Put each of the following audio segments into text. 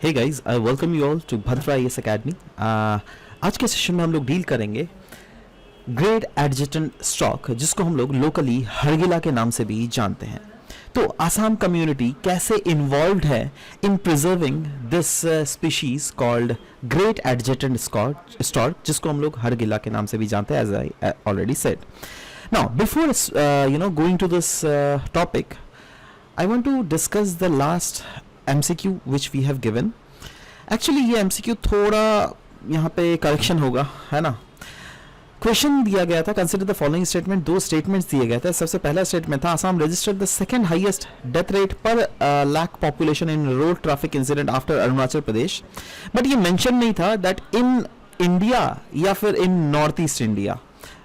Hey guys, I welcome you all to Bhadra IAS academy. आज के session में हम लोग डील करेंगे ग्रेट एडजटेंट स्टॉक, जिसको हम लोग लोकली हरगिला के नाम से भी जानते हैं। तो आसाम कम्युनिटी कैसे इन्वॉल्व्ड है in preserving this species called great adjutant stork, जिसको हम लोग हरगिला के नाम से भी जानते हैं, as I already said. Now before going to this topic, I want to discuss the last MCQ which we have given. Actually ये MCQ थोड़ा यहाँ पे करेक्शन होगा, है ना। क्वेश्चन दिया गया था, कंसिडर द फॉलोइंग स्टेटमेंट। दो स्टेटमेंट्स दिए गए थे। सबसे पहला स्टेटमेंट था Assam registered the second highest death rate per lakh population in road traffic incident after Arunachal Pradesh, but ये मेंशन नहीं था दैट इन इंडिया या फिर in north east India,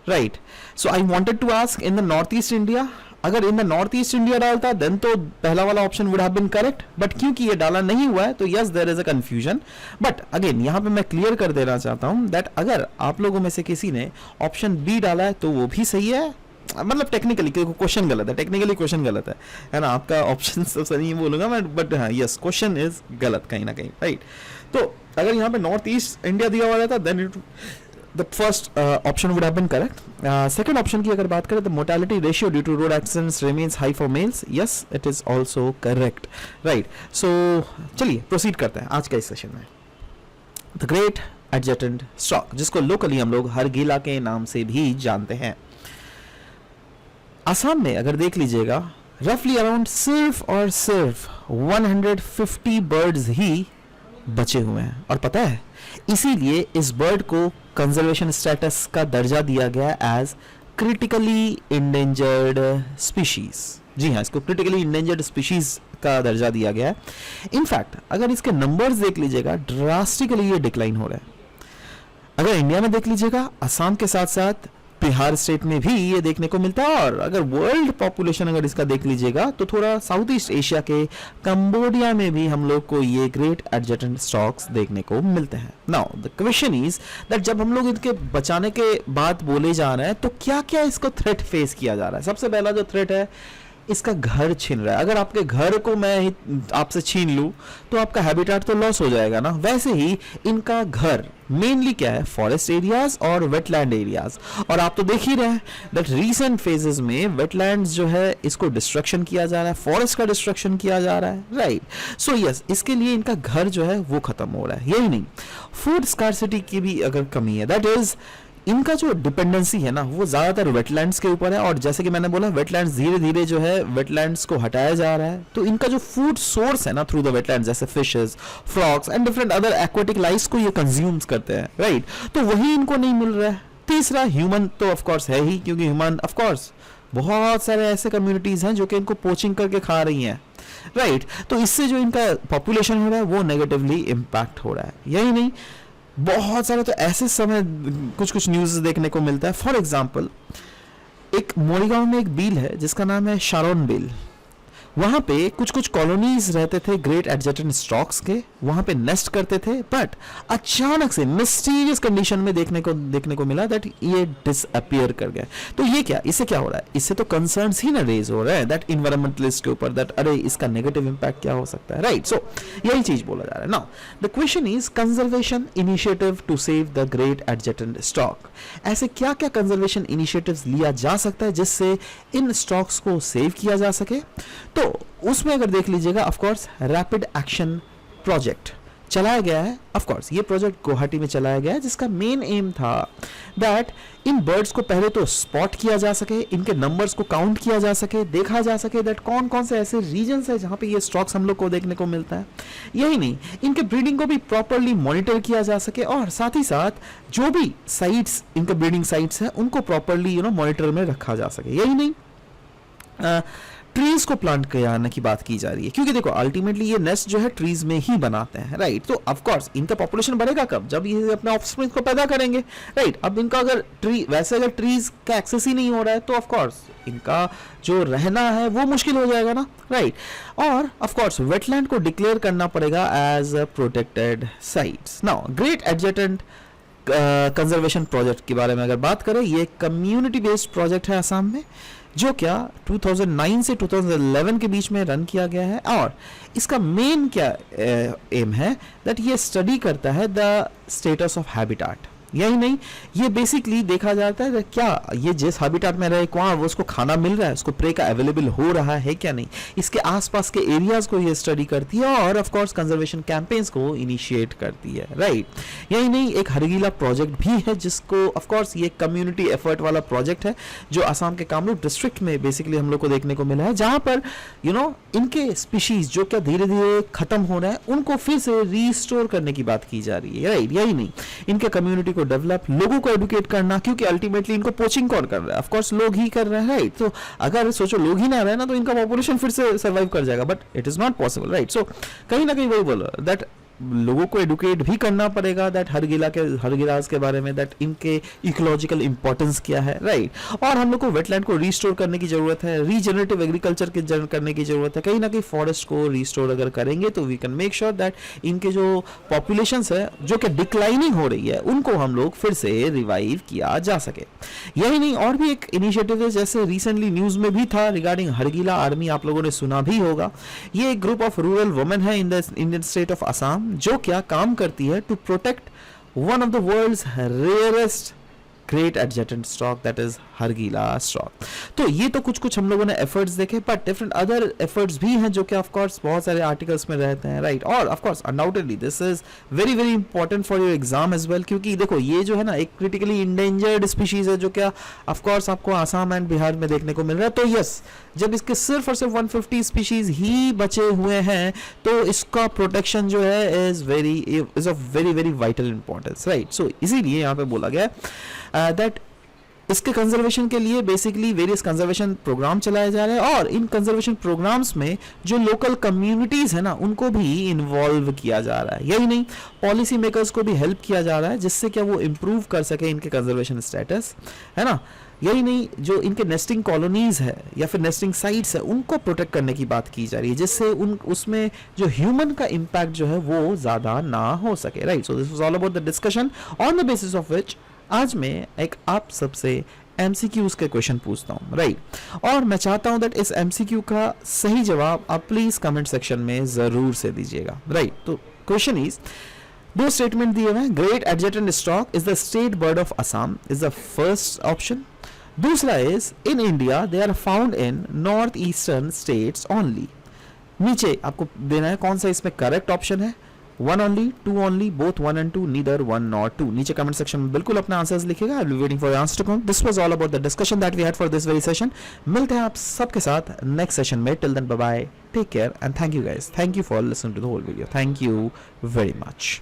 right. So I wanted to ask in the north east India. अगर in the north east India डालता then तो पहला वाला option would have been correct, but क्योंकि ये डाला नहीं हुआ है तो yes there is a confusion. But again यहाँ पे मैं क्लियर कर देना चाहता हूँ दैट अगर आप लोगों में से किसी ने ऑप्शन बी डाला है तो वो भी सही है, मतलब टेक्निकली क्वेश्चन गलत है, टेक्निकली क्वेश्चन गलत है ना। आपका ऑप्शन सब नहीं बोलूंगा मैं, बट हाँ यस क्वेश्चन इज गलत कहीं ना कहीं, राइट। तो अगर यहाँ पे नॉर्थ ईस्ट इंडिया दिया हुआ रहता then it the first option would have been correct. Second option की अगर बात करें, the mortality ratio due to road accidents remains high for males. Yes, it is also correct. Right. So चलिए proceed करते हैं आज का इस सेशन में। The Great Adjacent Stock, जिसको लोकली हम लोग हरगिला के नाम से भी जानते हैं। आसाम में अगर देख लीजिएगा रफली अराउंड सिर्फ और सिर्फ 150 बर्ड्स ही बचे हुए हैं, और पता है इसीलिए इस बर्ड को कंजर्वेशन स्टेटस का दर्जा दिया गया एज क्रिटिकली इंडेंजर्ड स्पीशीज। जी हाँ, इसको क्रिटिकली इंडेंजर्ड स्पीशीज का दर्जा दिया गया है। इनफैक्ट अगर इसके नंबर्स देख लीजिएगा ड्रास्टिकली ये डिक्लाइन हो रहा है। अगर इंडिया में देख लीजिएगा आसाम के साथ साथ बिहार स्टेट में भी ये देखने को मिलता है, और अगर वर्ल्ड पॉपुलेशन अगर इसका देख लीजिएगा तो थोड़ा साउथ ईस्ट एशिया के कंबोडिया में भी हम लोग को ये ग्रेट एडजटेंट स्टॉक्स देखने को मिलते हैं। Now the question is that जब हम लोग इनके बचाने के बात बोले जा रहे हैं तो क्या क्या इसको थ्रेट फेस किया जा रहा है। सबसे पहला जो थ्रेट है, इसका घर छीन रहा है। अगर आपके घर को मैं आपसे छीन लूं तो आपका हैबिटेट तो लॉस हो जाएगा ना। वैसे ही इनका घर मेनली क्या है, फॉरेस्ट एरियाज और वेटलैंड एरियाज, और आप तो देख ही रहे हैं दैट रीसेंट फेजेस में वेटलैंड्स जो है इसको डिस्ट्रक्शन किया जा रहा है, फॉरेस्ट का डिस्ट्रक्शन किया जा रहा है, राइट। सो यस, इसके लिए इनका घर जो है वो खत्म हो रहा है। यही नहीं, फूड स्कार्सिटी की भी अगर कमी है, दैट इज इनका जो डिपेंडेंसी है ना वो ज्यादातर वेटलैंड्स के ऊपर है, और जैसे कि मैंने बोला वेटलैंड्स धीरे धीरे जो है वेटलैंड्स को हटाया जा रहा है, तो इनका जो फूड सोर्स है ना थ्रू द वेटलैंड्स, जैसे fishes, frogs and different other aquatic life को ये कंज्यूम्स करते हैं, राइट। तो वही इनको नहीं मिल रहा है। तीसरा, ह्यूमन तो ऑफ कोर्स है ही, क्योंकि ह्यूमन ऑफ कोर्स बहुत सारे ऐसे कम्युनिटीज हैं जो कि इनको पोचिंग करके खा रही हैं, राइट। तो इससे जो इनका पॉपुलेशन हो रहा है वो नेगेटिवली इम्पैक्ट हो रहा है। यही नहीं, बहुत सारे तो ऐसे समय कुछ न्यूज़ देखने को मिलता है। फॉर एग्जाम्पल एक मोरीगांव में एक बील है जिसका नाम है शारोन बील। वहां पे कुछ कॉलोनीज रहते थे ग्रेट एडजटेंट स्टॉक्स के, वहां पे नेस्ट करते थे, बट अचानक से मिस्टीरियस कंडीशन में देखने को मिला दैट ये डिसअपियर कर गया। तो ये क्या, इससे क्या हो रहा है, इससे तो कंसर्न्स ही ना रेज हो रहा है दैट इन्वायरमेंटलिस्ट के ऊपर, दैट अरे इसका नेगेटिव इंपैक्ट क्या हो सकता है, राइट। सो यही चीज बोला जा रहा है। Now the question is conservation initiative to save the great adjutant stork. ऐसे क्या क्या कंजर्वेशन इनिशिएटिव्स लिया जा सकता है जिससे इन स्टॉक्स को सेव किया जा सके। तो उसमें अगर देख लीजिएगा of course rapid action project चलाया गया है। ऑफ कोर्स ये प्रोजेक्ट गुवाहाटी में चलाया गया है, जिसका मेन एम था दैट इन बर्ड्स को पहले तो स्पॉट किया जा सके, इनके नंबर्स को काउंट किया जा सके, देखा जा सके दैट कौन कौन से ऐसे रीजन्स है जहां पे ये स्टॉक्स हम लोग को देखने को मिलता है। यही नहीं, इनके ब्रीडिंग को भी प्रॉपरली मॉनिटर किया जा सके, और साथ ही साथ जो भी साइट्स इनके ब्रीडिंग साइट्स है उनको प्रॉपरली मॉनिटर में रखा जा सके। यही नहीं, ट्रीज को प्लांट करने की बात की जा रही है, क्योंकि देखो अल्टीमेटली ये नेस्ट जो है ट्रीज में ही बनाते हैं, राइट। तो ऑफ कोर्स इनका पॉपुलेशन बढ़ेगा कब, जब ये अपने ऑफस्प्रिंग को पैदा करेंगे, राइट। अब इनका अगर अगर ट्रीज का एक्सेस ही नहीं हो रहा है तो ऑफ कोर्स इनका जो रहना है वो मुश्किल हो जाएगा ना, राइट। और ऑफ कोर्स वेटलैंड को डिक्लेयर करना पड़ेगा as protected sites. Now great adjutant conservation project के बारे में अगर बात करें, ये कम्युनिटी बेस्ड प्रोजेक्ट है आसाम में, जो क्या 2009 से 2011 के बीच में रन किया गया है। और इसका मेन क्या एम है, दैट ये स्टडी करता है द स्टेटस ऑफ हैबिटाट। यही नहीं, ये बेसिकली देखा जाता है कि क्या ये जिस हैबिटाट में रहे वहाँ वो उसको खाना मिल रहा है, उसको प्रे का अवेलेबल हो रहा है क्या नहीं, इसके आसपास के एरियाज को ये स्टडी करती है और ऑफ कोर्स कंजर्वेशन कैंपेन्स को इनिशिएट करती है, राइट। यही नहीं, एक हरगीला प्रोजेक्ट भी है जिसको ऑफ कोर्स ये कम्युनिटी एफर्ट वाला प्रोजेक्ट है जो असम के कामरूप डिस्ट्रिक्ट में बेसिकली हम लोग को देखने को मिला है, जहाँ पर इनके स्पीशीज जो क्या धीरे धीरे खत्म हो रहा है उनको फिर से रिस्टोर करने की बात की जा रही है, राइट। यही नहीं, इनके कम्युनिटी को डेवलप, लोगों को एडुकेट करना, क्योंकि अल्टीमेटली इनको पोचिंग कौन कर रहा है, ऑफ कोर्स लोग ही कर रहे हैं, राइट। तो अगर सोचो लोग ही ना रहे ना तो इनका पॉपुलेशन फिर से सर्वाइव कर जाएगा, but it is not possible, right. So कहीं ना कहीं वही बोलो दैट लोगों को एडुकेट भी करना पड़ेगा दैट हरगिलाज के बारे में, दैट इनके इकोलॉजिकल इंपॉर्टेंस क्या है, राइट। और हम लोग को वेटलैंड को रिस्टोर करने की जरूरत है, रीजनरेटिव एग्रीकल्चर करने की जरूरत है। कहीं ना कहीं फॉरेस्ट को रिस्टोर अगर करेंगे तो we can make sure that इनके जो पॉपुलेशंस है जो कि डिक्लाइनिंग हो रही है उनको हम लोग फिर से रिवाइव किया जा सके। यही नहीं, और भी एक इनिशिएटिव है जैसे रिसेंटली न्यूज में भी था रिगार्डिंग हरगिला आर्मी, आप लोगों ने सुना भी होगा। ये एक ग्रुप ऑफ रूरल वुमेन है in the Indian state of Assam जो क्या काम करती है to protect one of the world's rarest great adjutant stork, that is Hargila stork. तो ये तो कुछ हम लोगों ने एफर्ट्स देखे, बट डिफरेंट अदर एफर्ट्स भी हैं जो कि ऑफ कोर्स बहुत सारे आर्टिकल्स में रहते हैं, राइट। और of course undoubtedly this is very very important for your exam as well, क्योंकि देखो ये जो है ना एक क्रिटिकली इंडेंजर्ड स्पीशीज है जो क्या ऑफ कोर्स आपको आसाम एंड बिहार में देखने को मिल रहा है। तो यस, जब इसके सिर्फ और सिर्फ 150 स्पीशीज ही बचे हुए हैं तो इसका प्रोटेक्शन जो है is of very very vital importance, right. So इसीलिए यहाँ पे बोला गया दैट इसके कंजर्वेशन के लिए बेसिकली वेरियस कंजर्वेशन प्रोग्राम चलाए जा रहे हैं और इन कंजर्वेशन प्रोग्राम्स में जो लोकल कम्युनिटीज है ना उनको भी इन्वॉल्व किया जा रहा है। यही नहीं, पॉलिसी मेकर्स को भी हेल्प किया जा रहा है जिससे क्या वो इम्प्रूव कर सके इनके कंजर्वेशन स्टेटस, है ना। यही नहीं, जो इनके नेस्टिंग कॉलोनीज है या फिर नेस्टिंग साइट्स है उनको प्रोटेक्ट करने की बात की जा रही है जिससे उसमें जो ह्यूमन का इम्पैक्ट जो है वो ज्यादा ना हो सके, right. So this was all about the discussion on the basis of which आज मैं एक आप सबसे MCQs के क्वेश्चन पूछता हूँ, राइट। और मैं चाहता हूँ दैट इस MCQ का सही जवाब आप प्लीज कमेंट सेक्शन में जरूर से दीजिएगा, राइट। तो क्वेश्चन इज, दो स्टेटमेंट दिए हुए हैं, great adjutant stork is the state bird of Assam is the first option. दूसरा is in India they are found in north eastern states only. नीचे आपको देना है कौन सा इसमें करेक्ट ऑप्शन है, 1 only, 2 only, both 1 and 2, neither 1 nor 2। नीचे कमेंट सेक्शन में बिल्कुल अपना आंसर्स लिखिएगा। I will be waiting for your answer to come. This was all about the discussion that we had for this very session. मिलते हैं आप सबके साथ नेक्स्ट सेशन में। Till then bye bye, take care and thank you guys, thank you for listening to the whole video, thank you very much.